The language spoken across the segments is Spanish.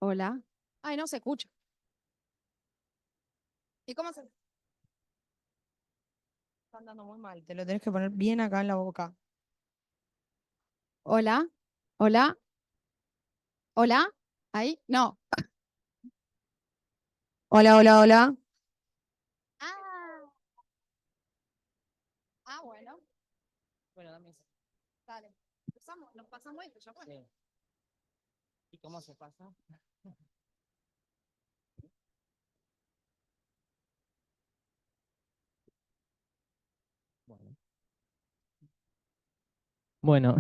Hola. Ay, no se escucha. ¿Y cómo se...? Está andando muy mal. Te lo tenés que poner bien acá en la boca. Hola. Hola. Hola. Ahí. No. Hola, hola, hola. Ah, bueno. Bueno, dame eso. Dale. Nos pasamos esto, ya fue. Sí. ¿Y cómo se pasa? Bueno. Bueno,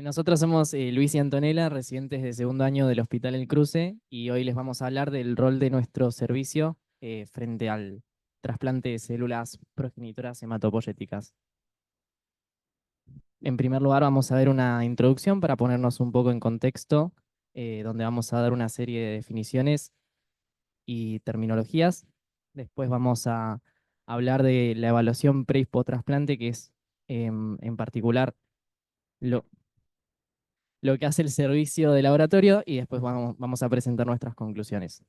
nosotros somos Luis y Antonella, residentes de segundo año del Hospital El Cruce, y hoy les vamos a hablar del rol de nuestro servicio frente al trasplante de células progenitoras hematopoyéticas. En primer lugar, vamos a ver una introducción para ponernos un poco en contexto, donde vamos a dar una serie de definiciones y terminologías. Después vamos a hablar de la evaluación pre y post-trasplante, que es en particular lo, lo que hace el servicio de laboratorio, y después vamos a presentar nuestras conclusiones.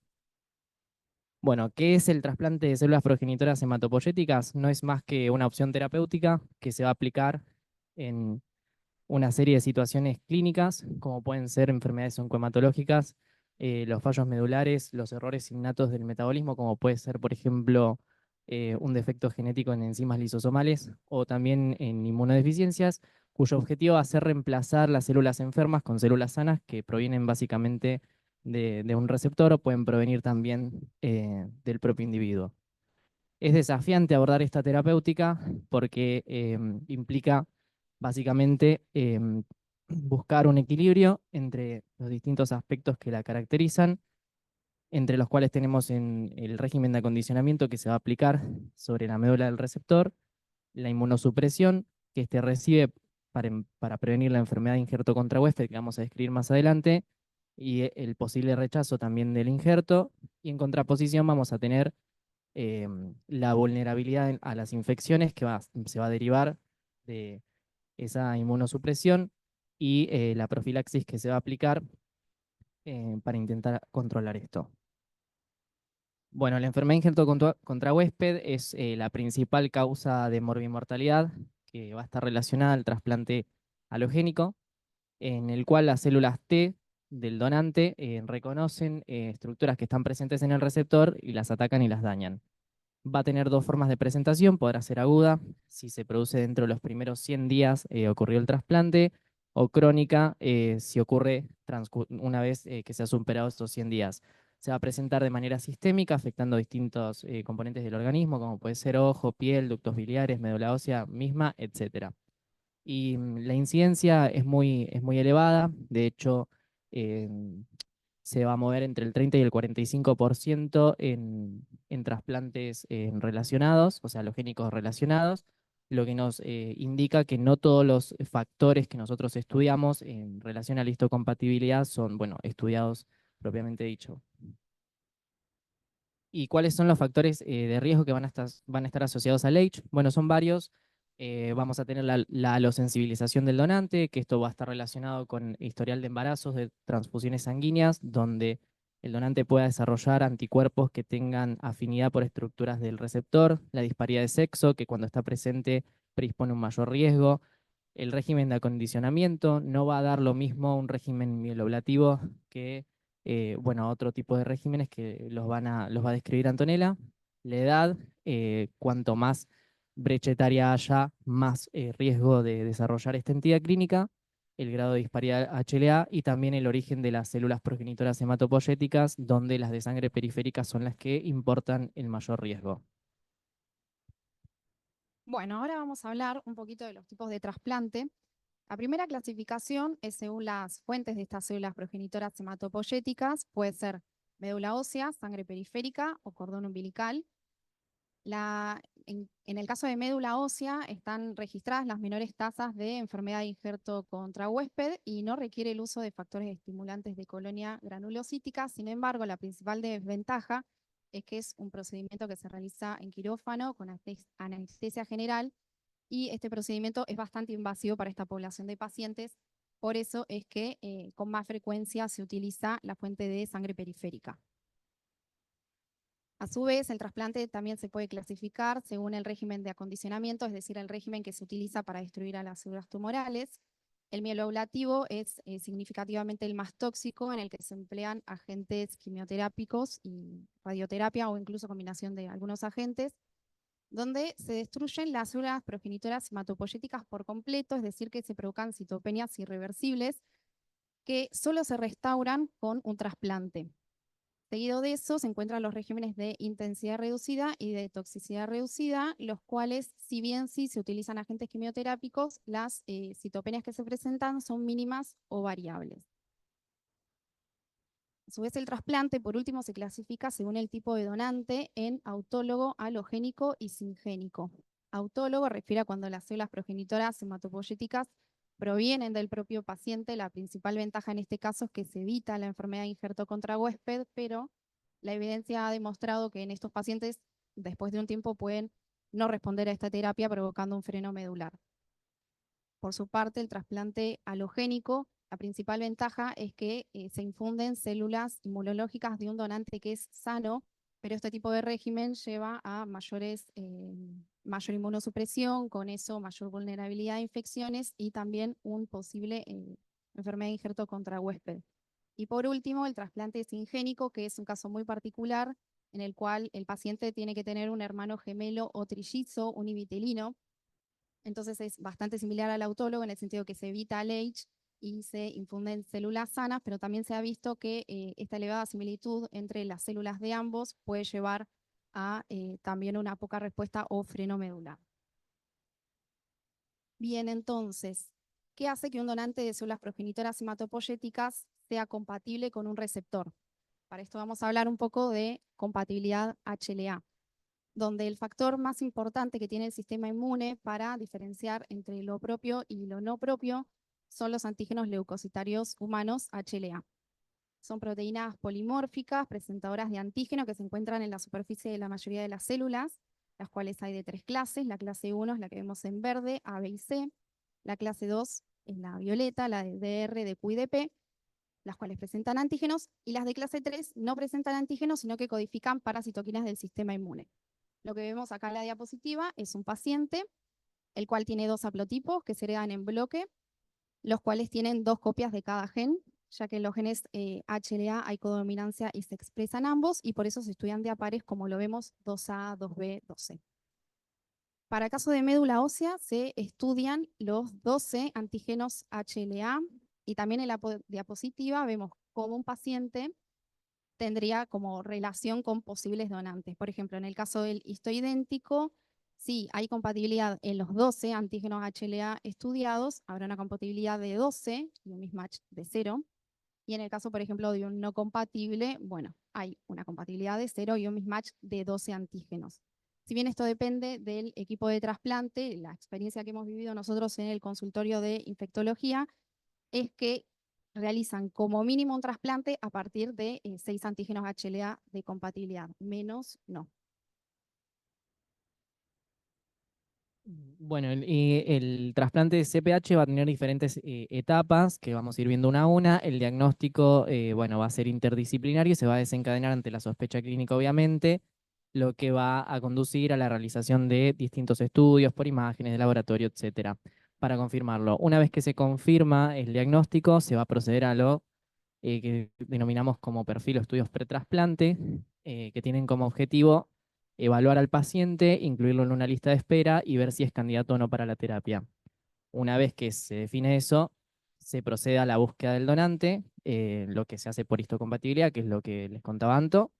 Bueno, ¿qué es el trasplante de células progenitoras hematopoyéticas? No es más que una opción terapéutica que se va a aplicar en una serie de situaciones clínicas, como pueden ser enfermedades oncohematológicas, los fallos medulares, los errores innatos del metabolismo, como puede ser, por ejemplo, un defecto genético en enzimas lisosomales, o también en inmunodeficiencias, cuyo objetivo va a ser reemplazar las células enfermas con células sanas que provienen básicamente de un receptor o pueden provenir también del propio individuo. Es desafiante abordar esta terapéutica porque implica básicamente buscar un equilibrio entre los distintos aspectos que la caracterizan, entre los cuales tenemos en el régimen de acondicionamiento que se va a aplicar sobre la médula del receptor, la inmunosupresión que éste recibe para prevenir la enfermedad de injerto contra huésped, que vamos a describir más adelante, y el posible rechazo también del injerto, y en contraposición vamos a tener la vulnerabilidad a las infecciones se va a derivar de esa inmunosupresión y la profilaxis que se va a aplicar para intentar controlar esto. Bueno, la enfermedad de injerto contra huésped es la principal causa de morbimortalidad que va a estar relacionada al trasplante halogénico, en el cual las células T del donante reconocen estructuras que están presentes en el receptor y las atacan y las dañan. Va a tener dos formas de presentación, podrá ser aguda, si se produce dentro de los primeros 100 días ocurrió el trasplante, o crónica, si ocurre una vez que se ha superado estos 100 días. Se va a presentar de manera sistémica, afectando distintos componentes del organismo, como puede ser ojo, piel, ductos biliares, médula ósea misma, etc. Y la incidencia es muy elevada, de hecho, eh, se va a mover entre el 30 y el 45% en trasplantes relacionados, o sea, alogénicos relacionados, lo que nos indica que no todos los factores que nosotros estudiamos en relación a la histocompatibilidad son, bueno, estudiados propiamente dicho. ¿Y cuáles son los factores de riesgo que van a estar asociados al H? Bueno, son varios. Vamos a tener la alosensibilización del donante, que esto va a estar relacionado con historial de embarazos, de transfusiones sanguíneas, donde el donante pueda desarrollar anticuerpos que tengan afinidad por estructuras del receptor, la disparidad de sexo, que cuando está presente predispone un mayor riesgo, el régimen de acondicionamiento, no va a dar lo mismo un régimen mieloablativo que bueno, otro tipo de regímenes que los va a describir Antonella. La edad, cuanto más brecha etaria haya, más riesgo de desarrollar esta entidad clínica, el grado de disparidad HLA y también el origen de las células progenitoras hematopoyéticas, donde las de sangre periférica son las que importan el mayor riesgo. Bueno, ahora vamos a hablar un poquito de los tipos de trasplante. La primera clasificación es según las fuentes de estas células progenitoras hematopoyéticas. Puede ser médula ósea, sangre periférica o cordón umbilical. En el caso de médula ósea están registradas las menores tasas de enfermedad de injerto contra huésped y no requiere el uso de factores estimulantes de colonia granulocítica. Sin embargo, la principal desventaja es que es un procedimiento que se realiza en quirófano con anestesia general y este procedimiento es bastante invasivo para esta población de pacientes Por eso es que con más frecuencia se utiliza la fuente de sangre periférica. A su vez, el trasplante también se puede clasificar según el régimen de acondicionamiento, es decir, el régimen que se utiliza para destruir a las células tumorales. El mieloablativo es significativamente el más tóxico, en el que se emplean agentes quimioterápicos y radioterapia o incluso combinación de algunos agentes, donde se destruyen las células progenitoras hematopoyéticas por completo, es decir, que se provocan citopenias irreversibles que solo se restauran con un trasplante. Seguido de eso se encuentran los regímenes de intensidad reducida y de toxicidad reducida, los cuales, si bien sí se utilizan agentes quimioterápicos, las citopenias que se presentan son mínimas o variables. A su vez, el trasplante, por último, se clasifica según el tipo de donante en autólogo, halogénico y singénico. Autólogo refiere a cuando las células progenitoras hematopoyéticas provienen del propio paciente. La principal ventaja en este caso es que se evita la enfermedad de injerto contra huésped, pero la evidencia ha demostrado que en estos pacientes, después de un tiempo, pueden no responder a esta terapia, provocando un freno medular. Por su parte, el trasplante halogénico, la principal ventaja es que se infunden células inmunológicas de un donante que es sano, pero este tipo de régimen lleva a mayor inmunosupresión, con eso mayor vulnerabilidad a infecciones y también un posible enfermedad de injerto contra huésped. Y por último, el trasplante singénico, que es un caso muy particular en el cual el paciente tiene que tener un hermano gemelo o trillizo univitelino. Entonces es bastante similar al autólogo en el sentido que se evita el H y se infunden células sanas, pero también se ha visto que esta elevada similitud entre las células de ambos puede llevar a también una poca respuesta o freno medular. Bien, entonces, ¿qué hace que un donante de células progenitoras hematopoyéticas sea compatible con un receptor? Para esto vamos a hablar un poco de compatibilidad HLA, donde el factor más importante que tiene el sistema inmune para diferenciar entre lo propio y lo no propio son los antígenos leucocitarios humanos HLA. Son proteínas polimórficas presentadoras de antígeno que se encuentran en la superficie de la mayoría de las células, las cuales hay de 3 clases. La clase 1 es la que vemos en verde, A, B y C. La clase 2 es la violeta, la de DR, DQ y DP, las cuales presentan antígenos, y las de clase 3 no presentan antígenos, sino que codifican paracitoquinas del sistema inmune. Lo que vemos acá en la diapositiva es un paciente, el cual tiene 2 haplotipos que se heredan en bloque, los cuales tienen 2 copias de cada gen, ya que en los genes HLA hay codominancia y se expresan ambos, y por eso se estudian de a pares, como lo vemos 2A, 2B, 2C. Para el caso de médula ósea se estudian los 12 antígenos HLA, y también en la diapositiva vemos cómo un paciente tendría como relación con posibles donantes. Por ejemplo, en el caso del histoidéntico, sí, hay compatibilidad en los 12 antígenos HLA estudiados, habrá una compatibilidad de 12 y un mismatch de 0. Y en el caso, por ejemplo, de un no compatible, bueno, hay una compatibilidad de 0 y un mismatch de 12 antígenos. Si bien esto depende del equipo de trasplante, la experiencia que hemos vivido nosotros en el consultorio de infectología es que realizan como mínimo un trasplante a partir de 6 antígenos HLA de compatibilidad, menos no. Bueno, el trasplante de CPH va a tener diferentes etapas que vamos a ir viendo una a una. El diagnóstico, bueno, va a ser interdisciplinario y se va a desencadenar ante la sospecha clínica, obviamente, lo que va a conducir a la realización de distintos estudios por imágenes de laboratorio, etcétera, para confirmarlo. Una vez que se confirma el diagnóstico, se va a proceder a lo que denominamos como perfil o estudios pretrasplante, que tienen como objetivo evaluar al paciente, incluirlo en una lista de espera y ver si es candidato o no para la terapia. Una vez que se define eso, se procede a la búsqueda del donante, lo que se hace por histocompatibilidad, que es lo que les contaba Anto,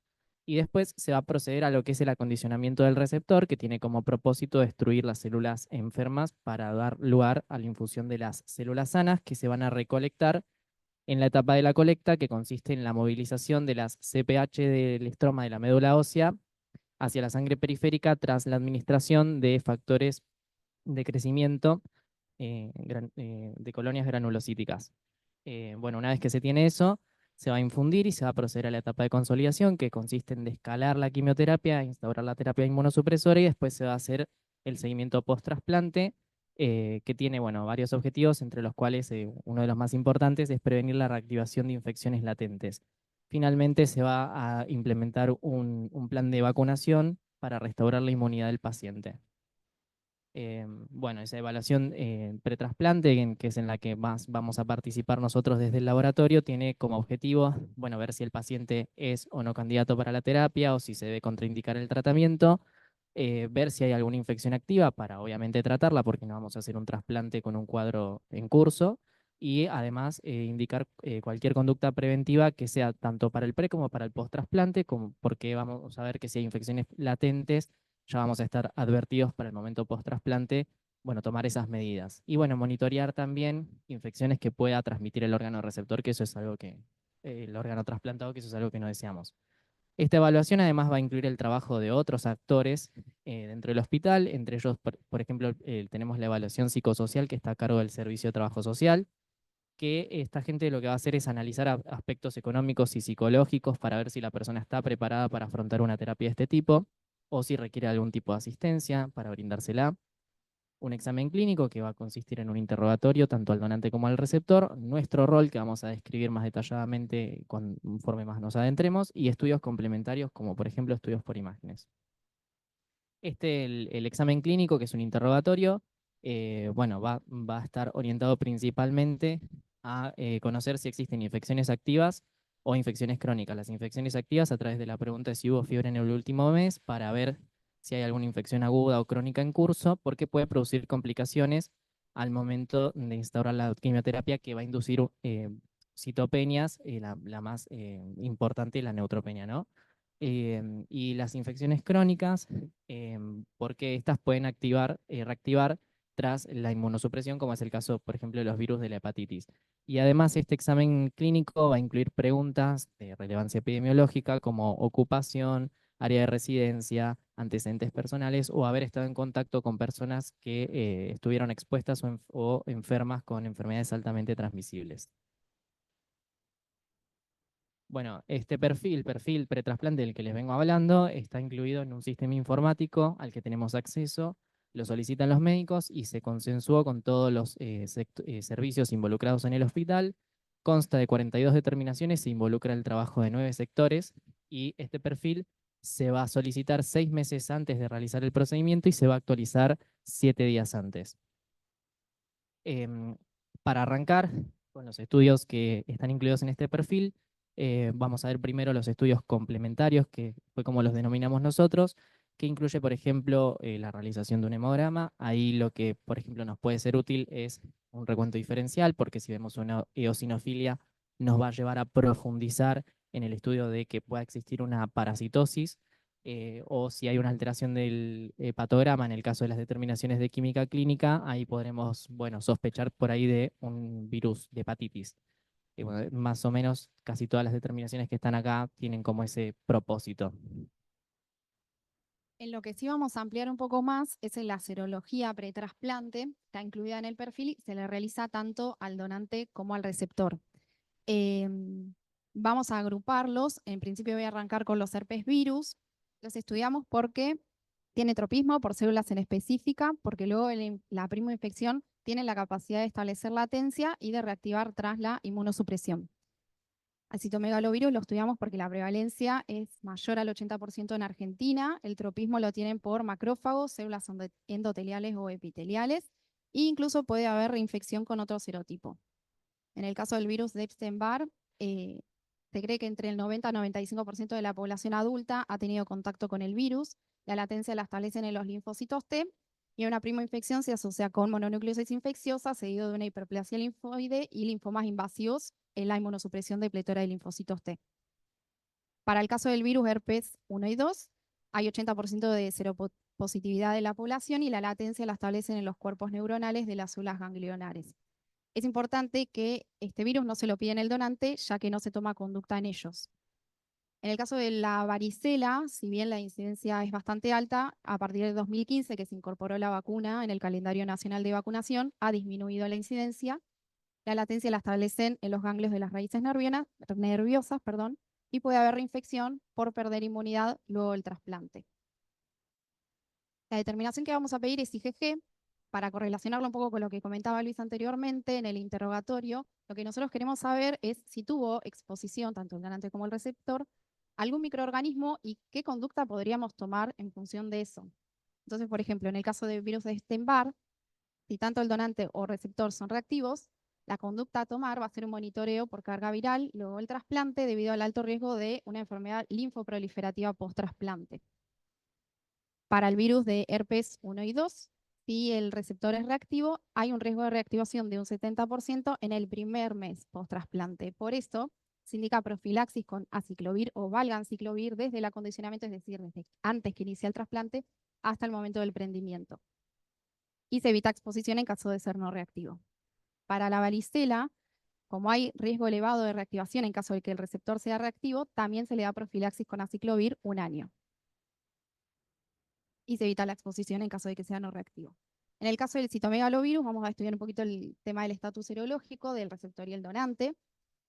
y después se va a proceder a lo que es el acondicionamiento del receptor, que tiene como propósito destruir las células enfermas para dar lugar a la infusión de las células sanas que se van a recolectar en la etapa de la colecta, que consiste en la movilización de las CPH del estroma de la médula ósea hacia la sangre periférica tras la administración de factores de crecimiento de colonias granulocíticas. Bueno, una vez que se tiene eso, se va a infundir y se va a proceder a la etapa de consolidación, que consiste en descalar la quimioterapia, instaurar la terapia inmunosupresora y después se va a hacer el seguimiento post-trasplante, que tiene bueno, varios objetivos, entre los cuales uno de los más importantes es prevenir la reactivación de infecciones latentes. Finalmente se va a implementar un plan de vacunación para restaurar la inmunidad del paciente. Bueno, esa evaluación pretrasplante, que es en la que más vamos a participar nosotros desde el laboratorio, tiene como objetivo, bueno, ver si el paciente es o no candidato para la terapia o si se debe contraindicar el tratamiento, ver si hay alguna infección activa para obviamente tratarla, porque no vamos a hacer un trasplante con un cuadro en curso, y además indicar cualquier conducta preventiva que sea tanto para el pre como para el post-trasplante, como porque vamos a ver que si hay infecciones latentes ya vamos a estar advertidos para el momento post-trasplante, bueno, tomar esas medidas. Y bueno, monitorear también infecciones que pueda transmitir el órgano receptor, que eso es algo que, el órgano trasplantado, que eso es algo que no deseamos. Esta evaluación además va a incluir el trabajo de otros actores dentro del hospital, entre ellos, por ejemplo, tenemos la evaluación psicosocial que está a cargo del Servicio de Trabajo Social, que esta gente lo que va a hacer es analizar aspectos económicos y psicológicos para ver si la persona está preparada para afrontar una terapia de este tipo o si requiere algún tipo de asistencia para brindársela. Un examen clínico que va a consistir en un interrogatorio tanto al donante como al receptor, nuestro rol que vamos a describir más detalladamente conforme más nos adentremos, y estudios complementarios como por ejemplo estudios por imágenes. El examen clínico, que es un interrogatorio, bueno, va a estar orientado principalmente a conocer si existen infecciones activas o infecciones crónicas. Las infecciones activas a través de la pregunta de si hubo fiebre en el último mes para ver si hay alguna infección aguda o crónica en curso, porque puede producir complicaciones al momento de instaurar la quimioterapia, que va a inducir citopenias, la más importante, la neutropenia, ¿no? Y las infecciones crónicas, porque estas pueden reactivar tras la inmunosupresión, como es el caso, por ejemplo, de los virus de la hepatitis. Y además, este examen clínico va a incluir preguntas de relevancia epidemiológica como ocupación, área de residencia, antecedentes personales o haber estado en contacto con personas que estuvieron expuestas o enfermas con enfermedades altamente transmisibles. Bueno, este perfil pretrasplante del que les vengo hablando, está incluido en un sistema informático al que tenemos acceso, lo solicitan los médicos y se consensuó con todos los servicios involucrados en el hospital. Consta de 42 determinaciones, se involucra el trabajo de 9 sectores y este perfil se va a solicitar 6 meses antes de realizar el procedimiento y se va a actualizar 7 días antes. Em, para arrancar con los estudios que están incluidos en este perfil, vamos a ver primero los estudios complementarios, que fue como los denominamos nosotros, que incluye, por ejemplo, la realización de un hemograma. Ahí lo que, por ejemplo, nos puede ser útil es un recuento diferencial, porque si vemos una eosinofilia, nos va a llevar a profundizar en el estudio de que pueda existir una parasitosis, o si hay una alteración del hepatograma, en el caso de las determinaciones de química clínica, ahí podremos, bueno, sospechar por ahí de un virus de hepatitis. Bueno, más o menos casi todas las determinaciones que están acá tienen como ese propósito. En lo que sí vamos a ampliar un poco más es en la serología pretrasplante, está incluida en el perfil y se le realiza tanto al donante como al receptor. Vamos a agruparlos. En principio voy a arrancar con los herpes virus. Los estudiamos porque tiene tropismo por células en específica, porque luego la primoinfección tiene la capacidad de establecer latencia y de reactivar tras la inmunosupresión. Al citomegalovirus lo estudiamos porque la prevalencia es mayor al 80% en Argentina. El tropismo lo tienen por macrófagos, células endoteliales o epiteliales, e incluso puede haber reinfección con otro serotipo. En el caso del virus de Epstein-Barr, se cree que entre el 90 y 95% de la población adulta ha tenido contacto con el virus. La latencia la establecen en los linfocitos T y una primoinfección se asocia con mononucleosis infecciosa seguido de una hiperplasia linfoide y linfomas invasivos en la inmunosupresión de pletora de linfocitos T. Para el caso del virus herpes 1 y 2, hay 80% de seropositividad de la población y la latencia la establecen en los cuerpos neuronales de las células ganglionares. Es importante que este virus no se lo piden el donante, ya que no se toma conducta en ellos. En el caso de la varicela, si bien la incidencia es bastante alta, a partir de 2015, que se incorporó la vacuna en el calendario nacional de vacunación, ha disminuido la incidencia. La latencia la establecen en los ganglios de las raíces nerviosas, y puede haber reinfección por perder inmunidad luego del trasplante. La determinación que vamos a pedir es IgG, para correlacionarlo un poco con lo que comentaba Luis anteriormente en el interrogatorio, lo que nosotros queremos saber es si tuvo exposición, tanto el donante como el receptor, a algún microorganismo y qué conducta podríamos tomar en función de eso. Entonces, por ejemplo, en el caso del virus de Epstein-Barr, si tanto el donante o receptor son reactivos, la conducta a tomar va a ser un monitoreo por carga viral, luego el trasplante, debido al alto riesgo de una enfermedad linfoproliferativa post-trasplante. Para el virus de herpes 1 y 2, si el receptor es reactivo, hay un riesgo de reactivación de un 70% en el primer mes post-trasplante. Por esto, se indica profilaxis con aciclovir o valganciclovir desde el acondicionamiento, es decir, desde antes que inicie el trasplante hasta el momento del prendimiento. Y se evita exposición en caso de ser no reactivo. Para la varicela, como hay riesgo elevado de reactivación en caso de que el receptor sea reactivo, también se le da profilaxis con aciclovir 1 año. Y se evita la exposición en caso de que sea no reactivo. En el caso del citomegalovirus, vamos a estudiar un poquito el tema del estatus serológico del receptor y el donante.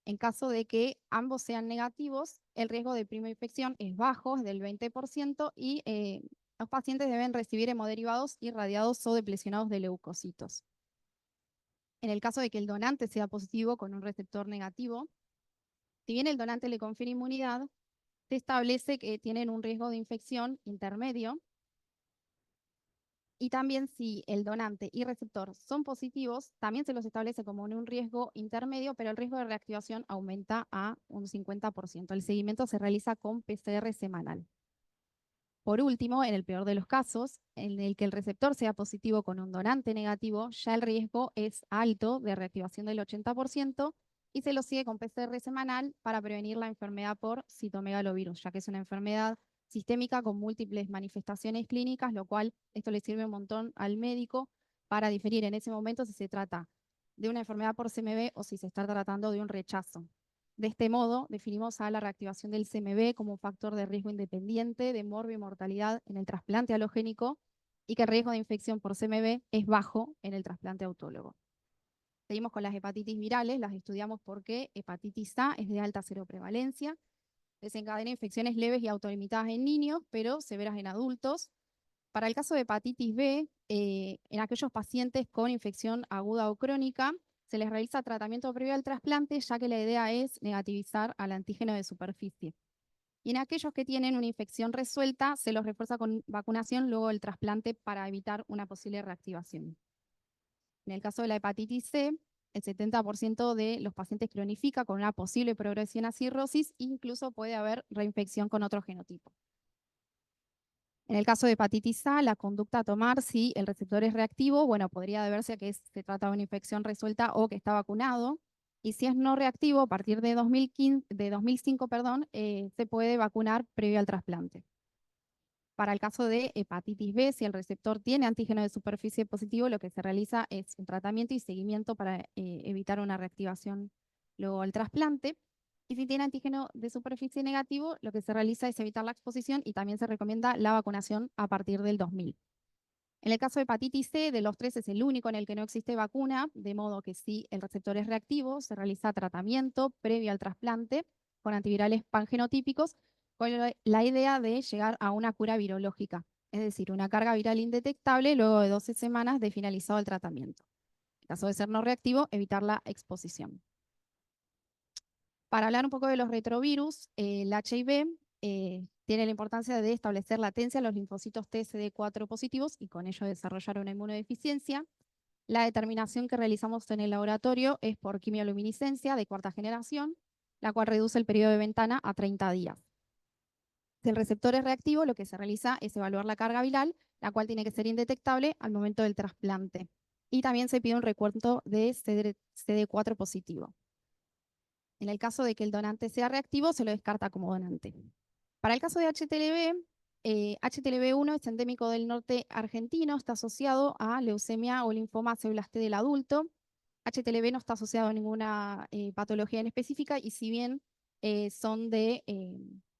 En caso de que ambos sean negativos, el riesgo de prima infección es bajo, es del 20%, y los pacientes deben recibir hemoderivados irradiados o deplecionados de leucocitos. En el caso de que el donante sea positivo con un receptor negativo, si bien el donante le confiere inmunidad, se establece que tienen un riesgo de infección intermedio. Y también si el donante y receptor son positivos, también se los establece como un riesgo intermedio, pero el riesgo de reactivación aumenta a un 50%. El seguimiento se realiza con PCR semanal. Por último, en el peor de los casos, en el que el receptor sea positivo con un donante negativo, ya el riesgo es alto de reactivación del 80% y se lo sigue con PCR semanal para prevenir la enfermedad por citomegalovirus, ya que es una enfermedad sistémica con múltiples manifestaciones clínicas, lo cual esto le sirve un montón al médico para diferir en ese momento si se trata de una enfermedad por CMV o si se está tratando de un rechazo. De este modo, definimos a la reactivación del CMV como un factor de riesgo independiente de morbo y mortalidad en el trasplante alogénico y que el riesgo de infección por CMV es bajo en el trasplante autólogo. Seguimos con las hepatitis virales, las estudiamos porque hepatitis A es de alta seroprevalencia, desencadena infecciones leves y autolimitadas en niños, pero severas en adultos. Para el caso de hepatitis B, en aquellos pacientes con infección aguda o crónica, se les realiza tratamiento previo al trasplante, ya que la idea es negativizar al antígeno de superficie. Y en aquellos que tienen una infección resuelta, se los refuerza con vacunación luego del trasplante para evitar una posible reactivación. En el caso de la hepatitis C, el 70% de los pacientes cronifica con una posible progresión a cirrosis, incluso puede haber reinfección con otro genotipo. En el caso de hepatitis A, la conducta a tomar, si el receptor es reactivo, bueno, podría deberse a que se trata de una infección resuelta o que está vacunado. Y si es no reactivo, a partir de 2005, se puede vacunar previo al trasplante. Para el caso de hepatitis B, si el receptor tiene antígeno de superficie positivo, lo que se realiza es un tratamiento y seguimiento para evitar una reactivación luego del trasplante. Y si tiene antígeno de superficie negativo, lo que se realiza es evitar la exposición y también se recomienda la vacunación a partir del 2000. En el caso de hepatitis C, de los tres es el único en el que no existe vacuna, de modo que si el receptor es reactivo, se realiza tratamiento previo al trasplante con antivirales pangenotípicos, con la idea de llegar a una cura virológica, es decir, una carga viral indetectable luego de 12 semanas de finalizado el tratamiento. En caso de ser no reactivo, evitar la exposición. Para hablar un poco de los retrovirus, el HIV tiene la importancia de establecer latencia a los linfocitos TSD4 positivos y con ello desarrollar una inmunodeficiencia. La determinación que realizamos en el laboratorio es por quimioluminiscencia de cuarta generación, la cual reduce el periodo de ventana a 30 días. Si el receptor es reactivo, lo que se realiza es evaluar la carga viral, la cual tiene que ser indetectable al momento del trasplante. Y también se pide un recuento de CD4 positivo. En el caso de que el donante sea reactivo, se lo descarta como donante. Para el caso de HTLV, HTLV1 es endémico del norte argentino, está asociado a leucemia o linfoma células T del adulto. HTLV no está asociado a ninguna patología en específica y si bien son de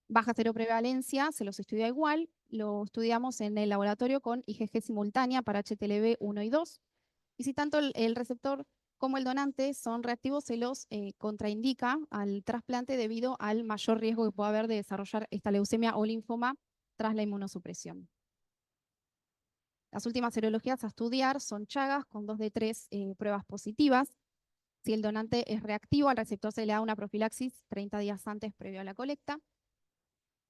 baja seroprevalencia, se los estudia igual. Lo estudiamos en el laboratorio con IgG simultánea para HTLV 1 y 2. Y si tanto el receptor como el donante son reactivos, se los contraindica al trasplante debido al mayor riesgo que puede haber de desarrollar esta leucemia o linfoma tras la inmunosupresión. Las últimas serologías a estudiar son Chagas con 2 de 3 pruebas positivas. Si el donante es reactivo, al receptor se le da una profilaxis 30 días antes previo a la colecta.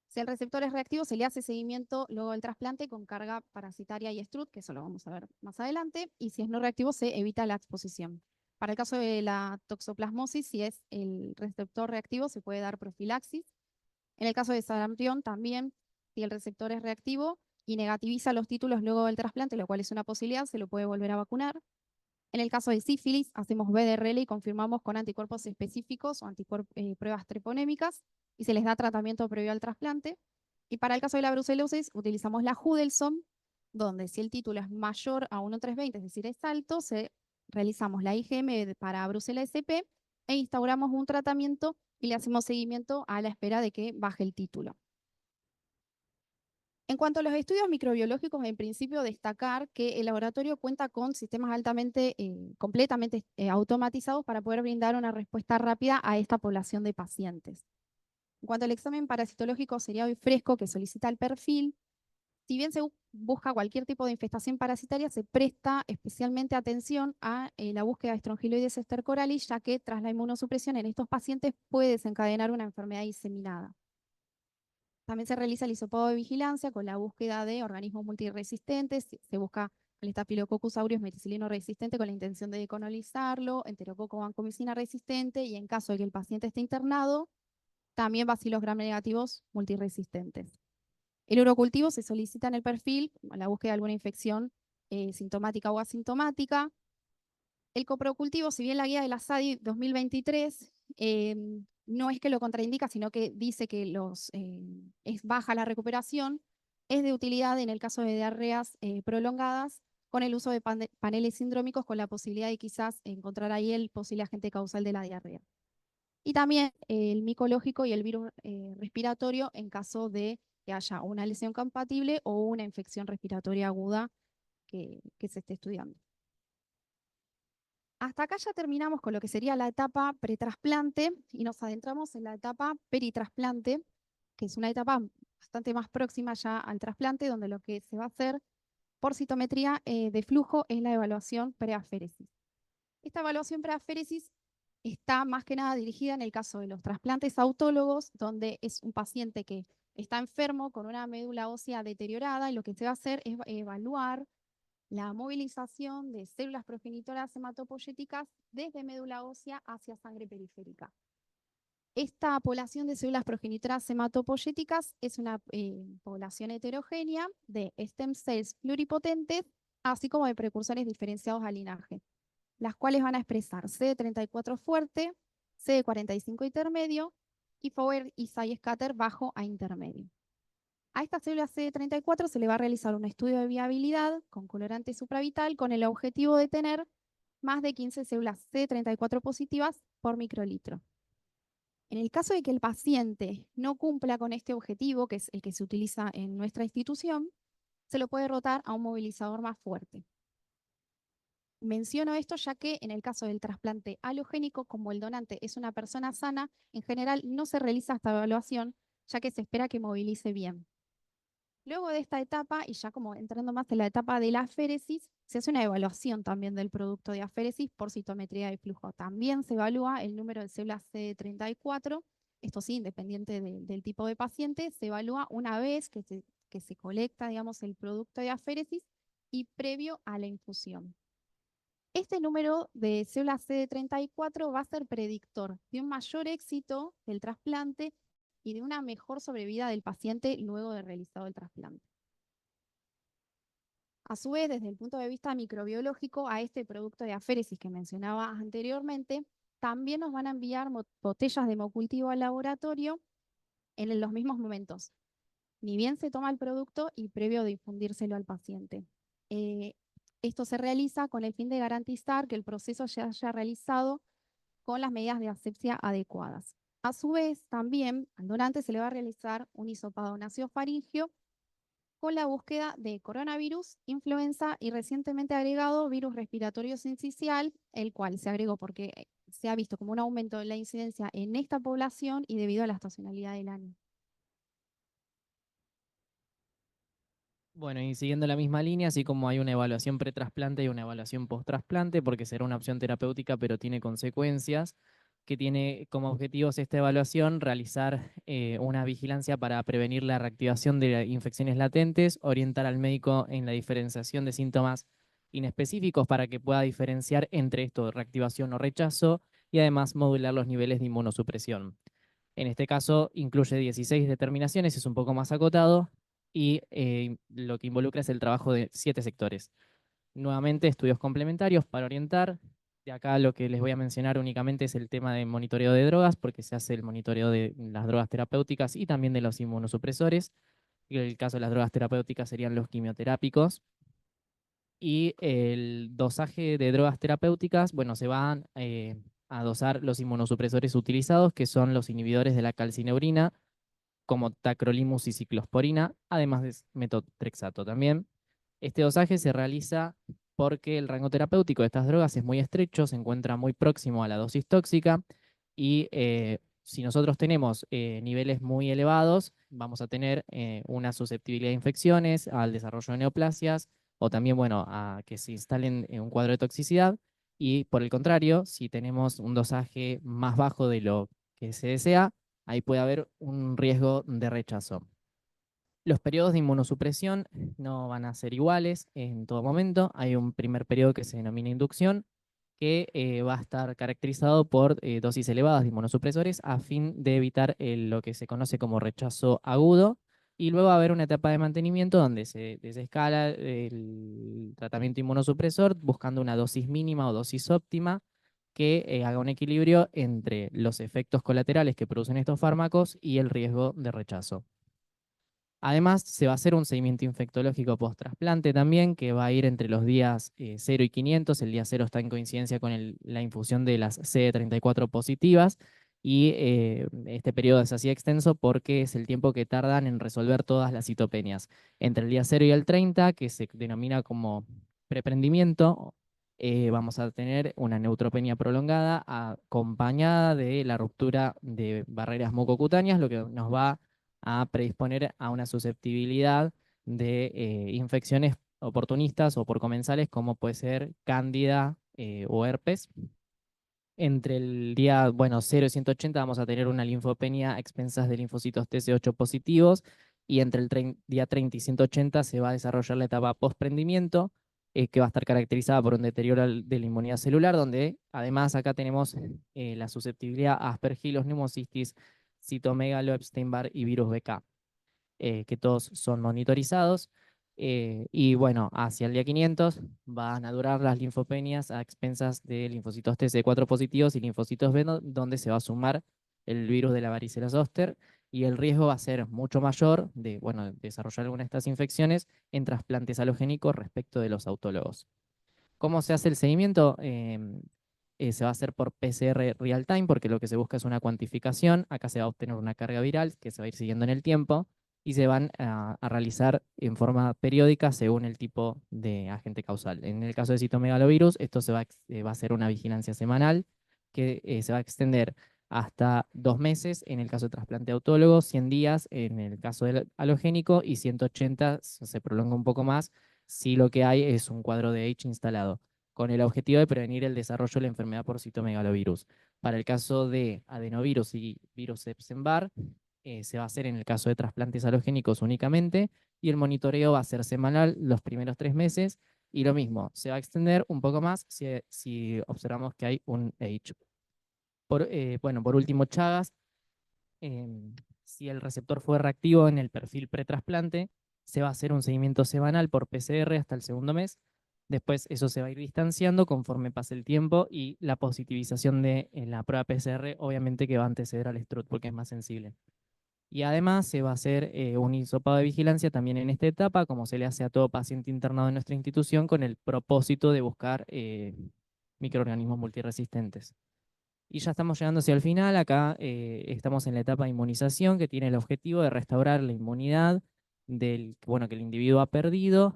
Si el receptor es reactivo, se le hace seguimiento luego del trasplante con carga parasitaria y Strut, que eso lo vamos a ver más adelante. Y si es no reactivo, se evita la exposición. Para el caso de la toxoplasmosis, si es el receptor reactivo, se puede dar profilaxis. En el caso de sarampión, también, si el receptor es reactivo y negativiza los títulos luego del trasplante, lo cual es una posibilidad, se lo puede volver a vacunar. En el caso de sífilis, hacemos BDRL y confirmamos con anticuerpos específicos o pruebas treponémicas y se les da tratamiento previo al trasplante. Y para el caso de la brucelosis, utilizamos la Hudelson, donde si el título es mayor a 1,320, es decir, es alto, realizamos la IgM para brucela SP e instauramos un tratamiento y le hacemos seguimiento a la espera de que baje el título. En cuanto a los estudios microbiológicos, en principio destacar que el laboratorio cuenta con sistemas completamente automatizados para poder brindar una respuesta rápida a esta población de pacientes. En cuanto al examen parasitológico seriado y fresco que solicita el perfil, si bien se busca cualquier tipo de infestación parasitaria, se presta especialmente atención a la búsqueda de Strongyloides stercoralis, ya que tras la inmunosupresión en estos pacientes puede desencadenar una enfermedad diseminada. También se realiza el hisopado de vigilancia con la búsqueda de organismos multiresistentes. Se busca el Staphylococcus aureus meticilino resistente con la intención de decolonizarlo, Enterococo vancomicina resistente y en caso de que el paciente esté internado, también bacilos gram negativos multiresistentes. El urocultivo se solicita en el perfil a la búsqueda de alguna infección sintomática o asintomática. El coprocultivo, si bien la guía de la SADI 2023 no es que lo contraindica, sino que dice que es baja la recuperación, es de utilidad en el caso de diarreas prolongadas con el uso de paneles sindrómicos con la posibilidad de quizás encontrar ahí el posible agente causal de la diarrea. Y también el micológico y el virus respiratorio en caso de que haya una lesión compatible o una infección respiratoria aguda que se esté estudiando. Hasta acá ya terminamos con lo que sería la etapa pretrasplante y nos adentramos en la etapa peritrasplante, que es una etapa bastante más próxima ya al trasplante, donde lo que se va a hacer por citometría de flujo es la evaluación preaféresis. Esta evaluación preaféresis está más que nada dirigida en el caso de los trasplantes autólogos, donde es un paciente que está enfermo con una médula ósea deteriorada y lo que se va a hacer es evaluar la movilización de células progenitoras hematopoyéticas desde médula ósea hacia sangre periférica. Esta población de células progenitoras hematopoyéticas es una población heterogénea de stem cells pluripotentes, así como de precursores diferenciados al linaje, las cuales van a expresar CD34 fuerte, CD45 intermedio y Fower y Say-Scatter bajo a intermedio. A esta célula CD34 se le va a realizar un estudio de viabilidad con colorante supravital con el objetivo de tener más de 15 células CD34 positivas por microlitro. En el caso de que el paciente no cumpla con este objetivo, que es el que se utiliza en nuestra institución, se lo puede rotar a un movilizador más fuerte. Menciono esto ya que en el caso del trasplante halogénico, como el donante es una persona sana, en general no se realiza esta evaluación, ya que se espera que movilice bien. Luego de esta etapa, y ya como entrando más en la etapa de la aféresis, se hace una evaluación también del producto de aféresis por citometría de flujo. También se evalúa el número de células CD34, esto sí, independiente del tipo de paciente, se evalúa una vez que se colecta, digamos, el producto de aféresis y previo a la infusión. Este número de células CD34 va a ser predictor de un mayor éxito del trasplante y de una mejor sobrevida del paciente luego de realizado el trasplante. A su vez, desde el punto de vista microbiológico, a este producto de aféresis que mencionaba anteriormente, también nos van a enviar botellas de hemocultivo al laboratorio en los mismos momentos. Ni bien se toma el producto y previo de infundírselo al paciente. Esto se realiza con el fin de garantizar que el proceso se haya realizado con las medidas de asepsia adecuadas. A su vez, también al donante se le va a realizar un hisopado nasofaringeo con la búsqueda de coronavirus, influenza y recientemente agregado virus respiratorio sincicial, el cual se agregó porque se ha visto como un aumento de la incidencia en esta población y debido a la estacionalidad del año. Bueno, y siguiendo la misma línea, así como hay una evaluación pretrasplante y una evaluación post-trasplante, porque será una opción terapéutica, pero tiene consecuencias, que tiene como objetivos esta evaluación realizar una vigilancia para prevenir la reactivación de infecciones latentes, orientar al médico en la diferenciación de síntomas inespecíficos para que pueda diferenciar entre esto, reactivación o rechazo, y además modular los niveles de inmunosupresión. En este caso incluye 16 determinaciones, es un poco más acotado y lo que involucra es el trabajo de 7 sectores. Nuevamente, estudios complementarios para orientar. De acá lo que les voy a mencionar únicamente es el tema de monitoreo de drogas, porque se hace el monitoreo de las drogas terapéuticas y también de los inmunosupresores. En el caso de las drogas terapéuticas serían los quimioterápicos. Y el dosaje de drogas terapéuticas, bueno, se van a dosar los inmunosupresores utilizados, que son los inhibidores de la calcineurina, como tacrolimus y ciclosporina, además de metotrexato también. Este dosaje se realiza porque el rango terapéutico de estas drogas es muy estrecho, se encuentra muy próximo a la dosis tóxica y si nosotros tenemos niveles muy elevados, vamos a tener una susceptibilidad a infecciones, al desarrollo de neoplasias o también, bueno, a que se instalen en un cuadro de toxicidad. Y por el contrario, si tenemos un dosaje más bajo de lo que se desea, ahí puede haber un riesgo de rechazo. Los periodos de inmunosupresión no van a ser iguales en todo momento. Hay un primer periodo que se denomina inducción, que va a estar caracterizado por dosis elevadas de inmunosupresores a fin de evitar lo que se conoce como rechazo agudo. Y luego va a haber una etapa de mantenimiento donde se desescala el tratamiento inmunosupresor buscando una dosis mínima o dosis óptima que haga un equilibrio entre los efectos colaterales que producen estos fármacos y el riesgo de rechazo. Además, se va a hacer un seguimiento infectológico post-trasplante también, que va a ir entre los días 0 y 500. El día 0 está en coincidencia con la infusión de las CD34 positivas. Y este periodo es así extenso porque es el tiempo que tardan en resolver todas las citopenias. Entre el día 0 y el 30, que se denomina como preprendimiento, vamos a tener una neutropenia prolongada acompañada de la ruptura de barreras mucocutáneas, lo que nos va a predisponer a una susceptibilidad de infecciones oportunistas o por comensales, como puede ser cándida o herpes. Entre el día, bueno, 0 y 180 vamos a tener una linfopenia a expensas de linfocitos TC8 positivos y entre el día 30 y 180 se va a desarrollar la etapa postprendimiento, que va a estar caracterizada por un deterioro de la inmunidad celular, donde además acá tenemos la susceptibilidad a Aspergillus, pneumocystis, citomegalo, Epstein-Barr y virus BK, que todos son monitorizados. Y bueno, hacia el día 500 van a durar las linfopenias a expensas de linfocitos TC4 positivos y linfocitos B, donde se va a sumar el virus de la varicela zoster y el riesgo va a ser mucho mayor de, bueno, desarrollar alguna de estas infecciones en trasplantes halogénicos respecto de los autólogos. ¿Cómo se hace el seguimiento? Se va a hacer por PCR real time, porque lo que se busca es una cuantificación. Acá se va a obtener una carga viral que se va a ir siguiendo en el tiempo y se van a realizar en forma periódica según el tipo de agente causal. En el caso de citomegalovirus, esto va a ser una vigilancia semanal que se va a extender hasta 2 meses en el caso de trasplante autólogo, 100 días en el caso del halogénico y 180 se prolonga un poco más si lo que hay es un cuadro de H instalado, con el objetivo de prevenir el desarrollo de la enfermedad por citomegalovirus. Para el caso de adenovirus y virus Epstein-Barr, se va a hacer en el caso de trasplantes halogénicos únicamente y el monitoreo va a ser semanal los primeros 3 meses y lo mismo, se va a extender un poco más si observamos que hay un H. Bueno, por último, Chagas, si el receptor fue reactivo en el perfil pretrasplante, se va a hacer un seguimiento semanal por PCR hasta el segundo mes. Después eso se va a ir distanciando conforme pase el tiempo y la positivización de la prueba PCR obviamente que va a anteceder al strut porque es más sensible. Y además se va a hacer un hisopado de vigilancia también en esta etapa, como se le hace a todo paciente internado en nuestra institución, con el propósito de buscar microorganismos multiresistentes. Y ya estamos llegando hacia el final. Acá estamos en la etapa de inmunización que tiene el objetivo de restaurar la inmunidad bueno, que el individuo ha perdido,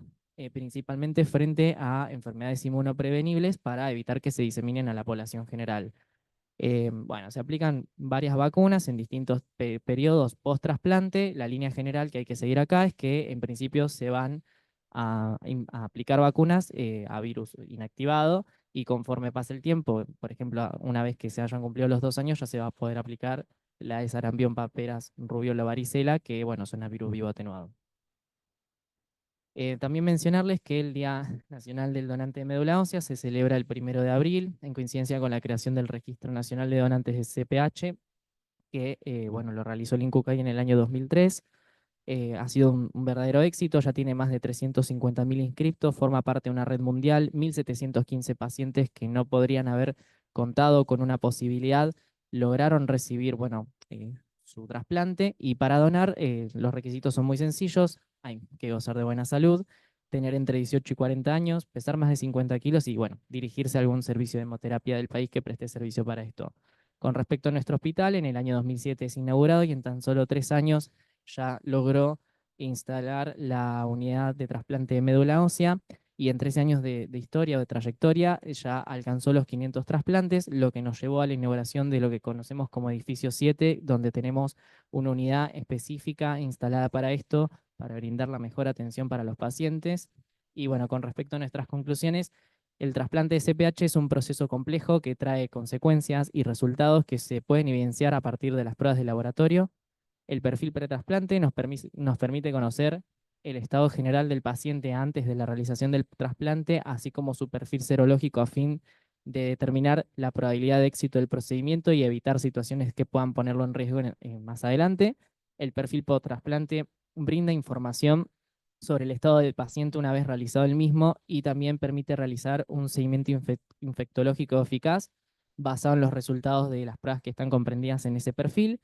principalmente frente a enfermedades inmunoprevenibles para evitar que se diseminen a la población general. Bueno, se aplican varias vacunas en distintos periodos post-trasplante. La línea general que hay que seguir acá es que en principio se van a aplicar vacunas a virus inactivado y conforme pase el tiempo, por ejemplo, una vez que se hayan cumplido los 2 años, ya se va a poder aplicar la de sarampión, paperas, rubiola, varicela, que bueno, son a virus vivo atenuado. También mencionarles que el Día Nacional del Donante de Médula Ósea se celebra el 1 de abril, en coincidencia con la creación del Registro Nacional de Donantes de CPH, que bueno, lo realizó el INCUCAI en el año 2003. Ha sido un verdadero éxito, ya tiene más de 350.000 inscriptos, forma parte de una red mundial, 1.715 pacientes que no podrían haber contado con una posibilidad, lograron recibir, bueno, su trasplante y para donar los requisitos son muy sencillos, hay que gozar de buena salud, tener entre 18 y 40 años, pesar más de 50 kilos y, bueno, dirigirse a algún servicio de hemoterapia del país que preste servicio para esto. Con respecto a nuestro hospital, en el año 2007 es inaugurado y en tan solo 3 años ya logró instalar la unidad de trasplante de médula ósea y en 13 años de historia o de trayectoria ya alcanzó los 500 trasplantes, lo que nos llevó a la inauguración de lo que conocemos como edificio 7, donde tenemos una unidad específica instalada para esto, para brindar la mejor atención para los pacientes. Y bueno, con respecto a nuestras conclusiones, el trasplante de CPH es un proceso complejo que trae consecuencias y resultados que se pueden evidenciar a partir de las pruebas de laboratorio. El perfil pretrasplante nos permite conocer el estado general del paciente antes de la realización del trasplante, así como su perfil serológico a fin de determinar la probabilidad de éxito del procedimiento y evitar situaciones que puedan ponerlo en riesgo más adelante. El perfil post-trasplante brinda información sobre el estado del paciente una vez realizado el mismo y también permite realizar un seguimiento infectológico eficaz basado en los resultados de las pruebas que están comprendidas en ese perfil.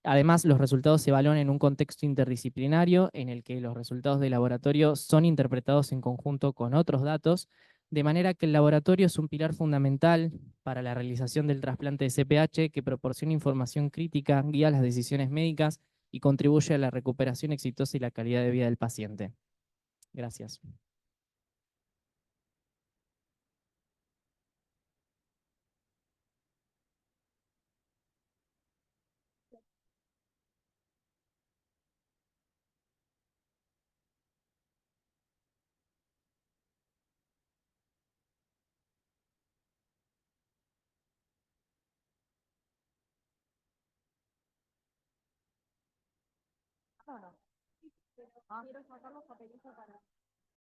Además, los resultados se evalúan en un contexto interdisciplinario en el que los resultados de laboratorio son interpretados en conjunto con otros datos, de manera que el laboratorio es un pilar fundamental para la realización del trasplante de CPH que proporciona información crítica, guía las decisiones médicas y contribuye a la recuperación exitosa y la calidad de vida del paciente. Gracias.